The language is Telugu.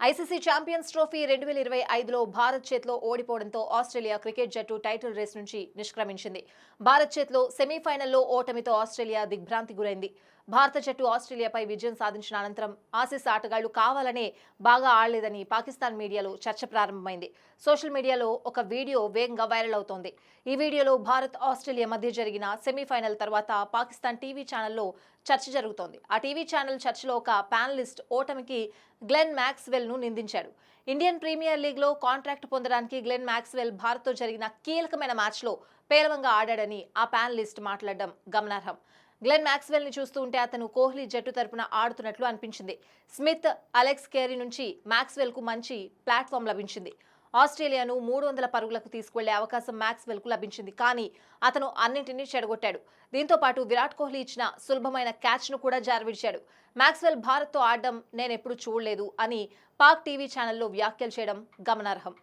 ఐసీసీ ఛాంపియన్స్ ట్రోఫీ 2025లో భారత్ చేతిలో ఓడిపోవడంతో ఆస్ట్రేలియా క్రికెట్ జట్టు టైటిల్ రేస్ నుంచి నిష్క్రమించింది. భారత్ చేతిలో సెమీఫైనల్లో ఓటమితో ఆస్ట్రేలియా దిగ్భ్రాంతి గురైంది. భారత జట్టు ఆస్ట్రేలియాపై విజయం సాధించిన అనంతరం ఆసీస్ ఆటగాళ్లు కావాలనే బాగా ఆడలేదని పాకిస్తాన్ మీడియాలో చర్చ ప్రారంభమైంది. సోషల్ మీడియాలో ఒక వీడియో వేగంగా వైరల్ అవుతోంది. ఈ వీడియోలో భారత్ ఆస్ట్రేలియా మధ్య జరిగిన సెమీఫైనల్ తర్వాత పాకిస్తాన్ టీవీ ఛానల్లో చర్చ జరుగుతోంది. ఆ టీవీ ఛానల్ చర్చలో ఒక ప్యానలిస్ట్ ఓటమికి గ్లెన్ మ్యాక్స్వెల్ ను నిందించాడు. ఇండియన్ ప్రీమియర్ లీగ్ లో కాంట్రాక్ట్ పొందడానికి గ్లెన్ మ్యాక్స్వెల్ భారత్ తో జరిగిన కీలకమైన మ్యాచ్ లో పేలవంగా ఆడాడని ఆ ప్యానలిస్ట్ మాట్లాడడం గమనార్హం. గ్లెన్ మ్యాక్స్వెల్ ని చూస్తూ ఉంటే అతను కోహ్లీ జట్టు తరపున ఆడుతున్నట్లు అనిపించింది. స్మిత్, అలెక్స్ కేరీ నుంచి మ్యాక్స్వెల్ కు మంచి ప్లాట్ఫామ్ లభించింది. ఆస్ట్రేలియాను 300 పరుగులకు తీసుకువెళ్లే అవకాశం మ్యాక్స్వెల్ కు లభించింది. కానీ అతను అన్నింటినీ చెడగొట్టాడు. దీంతో పాటు విరాట్ కోహ్లీ ఇచ్చిన సులభమైన క్యాచ్ ను కూడా జారవిడిచాడు. మ్యాక్స్వెల్ భారత్ తో ఆడడం నేనెప్పుడు చూడలేదు అని పాక్ టీవీ ఛానల్లో వ్యాఖ్యలు చేయడం గమనార్హం.